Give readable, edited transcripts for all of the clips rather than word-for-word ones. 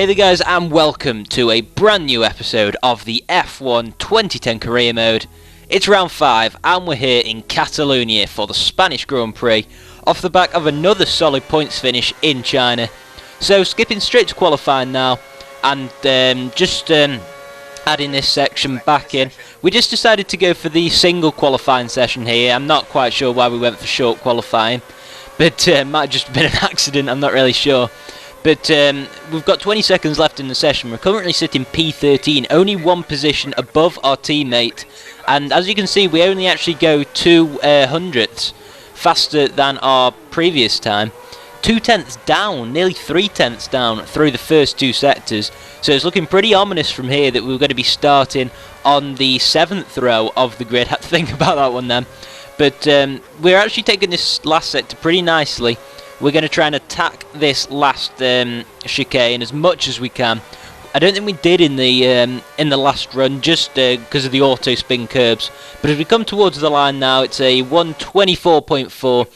Hey there guys, and welcome to a brand new episode of the F1 2010 Career Mode. It's round 5 and we're here in Catalonia for the Spanish Grand Prix off the back of another solid points finish in China. So skipping straight to qualifying now and adding this section back in. We just decided to go for the single qualifying session here. I'm not quite sure why we went for short qualifying, but might have just been an accident, I'm not really sure. But we've got 20 seconds left in the session. We're currently sitting P13, only one position above our teammate. And as you can see, we only actually go 2 hundredths faster than our previous time. 2 tenths down, nearly 3 tenths down through the first 2 sectors. So it's looking pretty ominous from here that we're going to be starting on the 7th row of the grid. Had to think about that one then. But we're actually taking this last sector pretty nicely. We're going to try and attack this last chicane as much as we can. I don't think we did in the last run, just because of the auto spin curbs. But as we come towards the line now, it's a 124.4,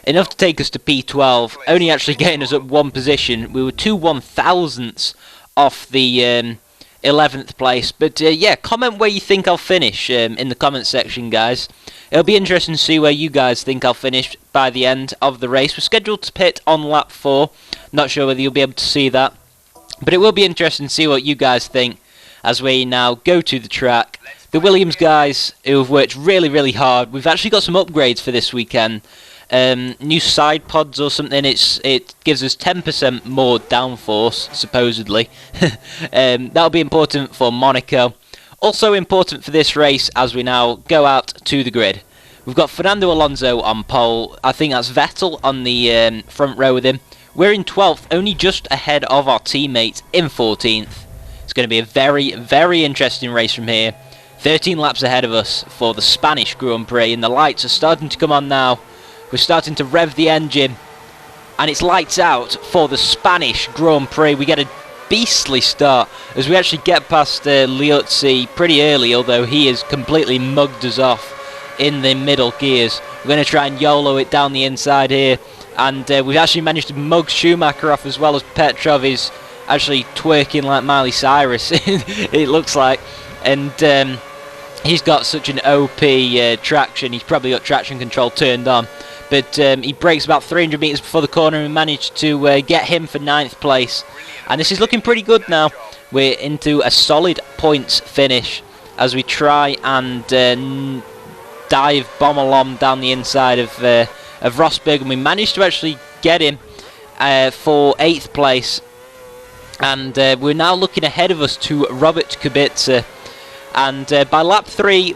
enough to take us to P12. Only actually getting us up one position. We were 2 1,000ths off the 11th place. But yeah, comment where you think I'll finish in the comment section, guys. It'll be interesting to see where you guys think I'll finish by the end of the race. We're scheduled to pit on lap 4. Not sure whether you'll be able to see that. But it will be interesting to see what you guys think as we now go to the track. The Williams guys, who have worked really, really hard. We've actually got some upgrades for this weekend. New side pods or something. It gives us 10% more downforce, supposedly. That'll be important for Monaco. Also important for this race as we now go out to the grid. We've got Fernando Alonso on pole. I think that's Vettel on the front row with him. We're in 12th, only just ahead of our teammate in 14th. It's going to be a very, very interesting race from here. 13 laps ahead of us for the Spanish Grand Prix, and the lights are starting to come on now. We're starting to rev the engine, and it's lights out for the Spanish Grand Prix. We get a beastly start as we actually get past Liuzzi pretty early, although he has completely mugged us off in the middle gears. We're going to try and YOLO it down the inside here, and we've actually managed to mug Schumacher off as well as Petrov is actually twerking like Miley Cyrus, it looks like, and he's got such an OP traction. He's probably got traction control turned on, but he brakes about 300 metres before the corner and managed to get him for 9th place. And this is looking pretty good now. We're into a solid points finish as we try and dive bomb-along down the inside of Rosberg, and we managed to actually get him for 8th place. And we're now looking ahead of us to Robert Kubica. And by lap 3,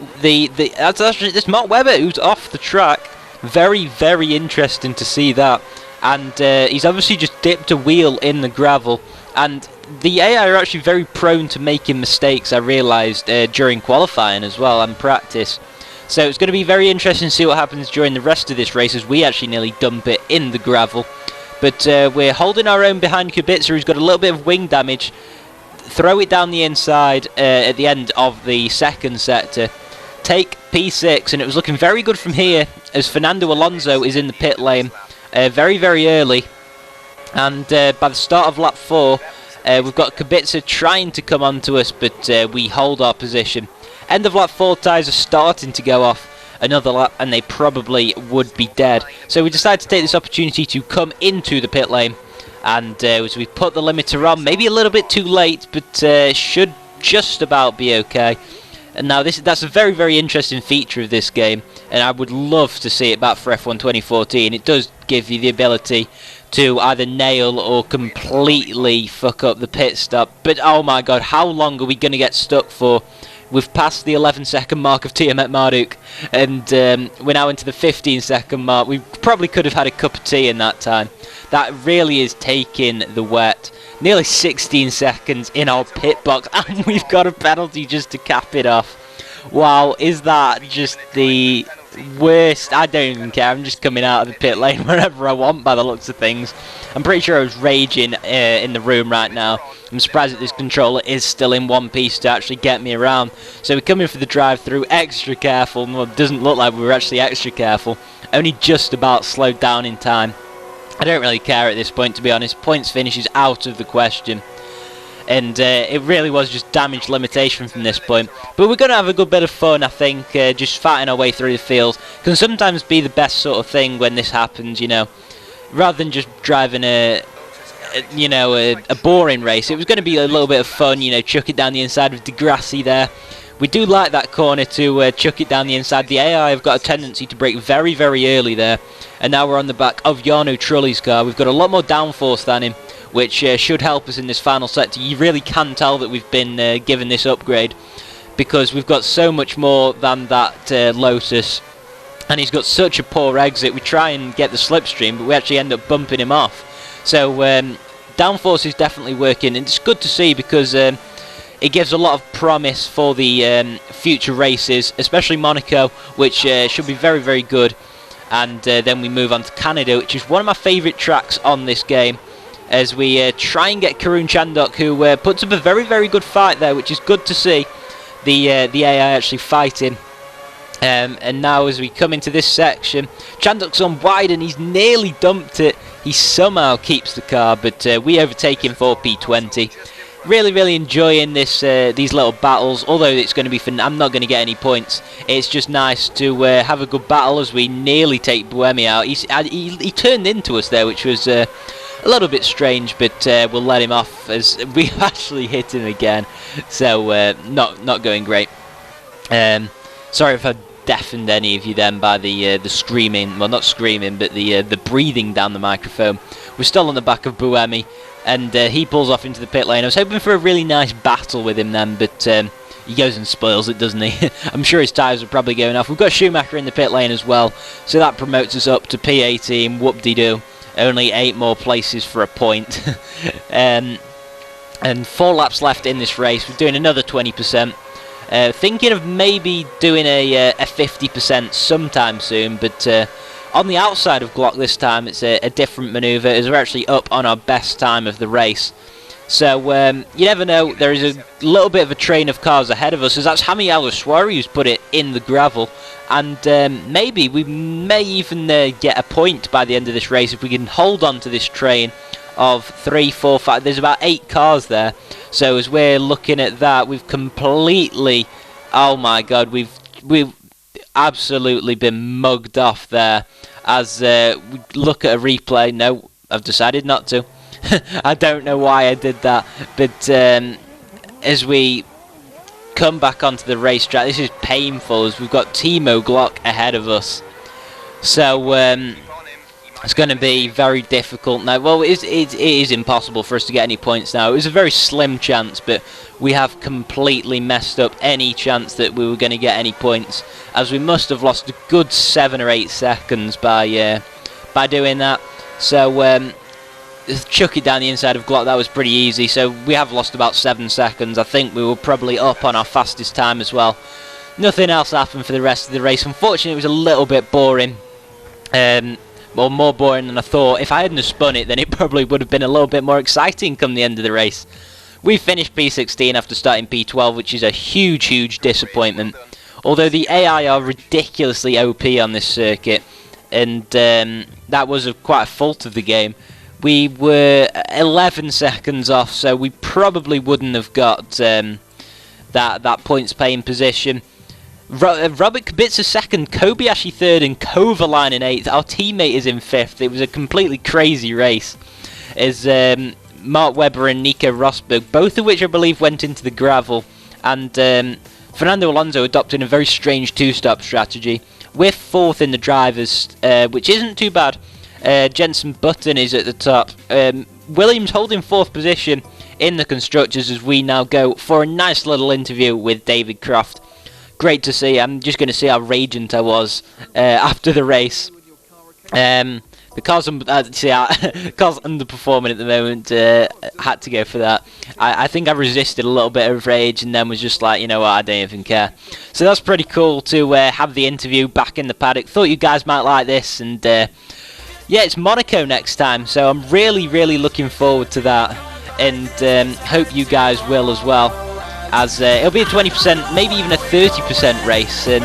that's actually this Mark Webber who's off the track. Very, very interesting to see that. And he's obviously just dipped a wheel in the gravel. And the AI are actually very prone to making mistakes, I realised, during qualifying as well and practice. So it's going to be very interesting to see what happens during the rest of this race as we actually nearly dump it in the gravel. But we're holding our own behind Kubica, who's got a little bit of wing damage. Throw it down the inside at the end of the second sector. Take P6, and it was looking very good from here as Fernando Alonso is in the pit lane very, very early. And by the start of lap 4, we've got Kubica trying to come onto us, but we hold our position. End of lap 4, tyres are starting to go off another lap, and they probably would be dead. So we decided to take this opportunity to come into the pit lane. And as we put the limiter on, maybe a little bit too late, but should just about be okay. And now that's a very, very interesting feature of this game, and I would love to see it back for F1 2014. It does give you the ability to either nail or completely fuck up the pit stop. But oh my god, how long are we going to get stuck for? We've passed the 11-second mark of Tiamat Marduk, and we're now into the 15-second mark. We probably could have had a cup of tea in that time. That really is taking the wet. Nearly 16 seconds in our pit box, and we've got a penalty just to cap it off. Wow, is that just the worst? I don't even care. I'm just coming out of the pit lane wherever I want by the looks of things. I'm pretty sure I was raging in the room right now. I'm surprised that this controller is still in one piece to actually get me around. So we're coming for the drive-through, extra careful. Well, it doesn't look like we were actually extra careful. Only just about slowed down in time. I don't really care at this point, to be honest. Points finish is out of the question. and it really was just damage limitation from this point. But we're going to have a good bit of fun, I think, just fighting our way through the field. Can sometimes be the best sort of thing when this happens, you know, rather than just driving a boring race. It was going to be a little bit of fun, you know, chuck it down the inside of Degrassi there. We do like that corner to chuck it down the inside. The AI have got a tendency to brake very, very early there. And now we're on the back of Jarno Trulli's car. We've got a lot more downforce than him, which should help us in this final sector. You really can tell that we've been given this upgrade, because we've got so much more than that Lotus. And he's got such a poor exit. We try and get the slipstream, but we actually end up bumping him off. So downforce is definitely working, and it's good to see, because it gives a lot of promise for the future races, especially Monaco, which should be very, very good. And then we move on to Canada, which is one of my favourite tracks on this game, as we try and get Karun Chandok, who puts up a very, very good fight there, which is good to see the AI actually fighting. And now as we come into this section, Chandok's on wide and he's nearly dumped it. He somehow keeps the car, but we overtake him for P20. Really, really enjoying this these little battles, although it's going to be fun. I'm not going to get any points. It's just nice to have a good battle as we nearly take Buemi out. He turned into us there, which was a little bit strange, but we'll let him off as we actually hit him again. So not going great. Sorry if I deafened any of you then by the screaming. Well, not screaming, but the breathing down the microphone. We're still on the back of Buemi, and he pulls off into the pit lane. I was hoping for a really nice battle with him then, but he goes and spoils it, doesn't he? I'm sure his tyres are probably going off. We've got Schumacher in the pit lane as well, so that promotes us up to P18. Whoop-de-doo. Only 8 more places for a point. And 4 laps left in this race. We're doing another 20%. Thinking of maybe doing a 50% sometime soon, but on the outside of Glock this time, it's a different manoeuvre, as we're actually up on our best time of the race. So you never know, there is a little bit of a train of cars ahead of us, as that's Jaime Alguersuari who's put it in the gravel, and maybe we may even get a point by the end of this race if we can hold on to this train of 3, 4, 5. There's about 8 cars there. So as we're looking at that, we've completely, oh my god, we've absolutely been mugged off there. As we look at a replay, no, I've decided not to. I don't know why I did that, but as we come back onto the racetrack, this is painful, as we've got Timo Glock ahead of us. So it's going to be very difficult now. Well, it is impossible for us to get any points now. It was a very slim chance, but we have completely messed up any chance that we were going to get any points, as we must have lost a good 7 or 8 seconds by doing that. So chuck it down the inside of Glock, that was pretty easy. So we have lost about 7 seconds. I think we were probably up on our fastest time as well. Nothing else happened for the rest of the race. Unfortunately, it was a little bit boring. Well, more boring than I thought. If I hadn't have spun it, then it probably would have been a little bit more exciting come the end of the race. We finished P16 after starting P12, which is a huge, huge disappointment. Although the AI are ridiculously OP on this circuit, and that was quite a fault of the game. We were 11 seconds off, so we probably wouldn't have got that points paying position. Robert Kubica second, Kobayashi third, and Kovalainen in 8th. Our teammate is in 5th. It was a completely crazy race. As Mark Webber and Nico Rosberg, both of which I believe went into the gravel, and Fernando Alonso adopted a very strange 2-stop strategy. We're 4th in the drivers, which isn't too bad. Jenson Button is at the top. Williams holding 4th position in the constructors, as we now go for a nice little interview with David Croft. Great to see. I'm just going to see how radiant I was after the race. Because I'm car's underperforming at the moment, had to go for that. I think I resisted a little bit of rage and then was just like, you know what, I don't even care. So that's pretty cool to have the interview back in the paddock. Thought you guys might like this, and yeah, it's Monaco next time, so I'm really, really looking forward to that, and hope you guys will as well. As it'll be a 20%, maybe even a 30% race, and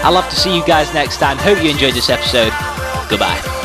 I'll have to see you guys next time. Hope you enjoyed this episode. Goodbye.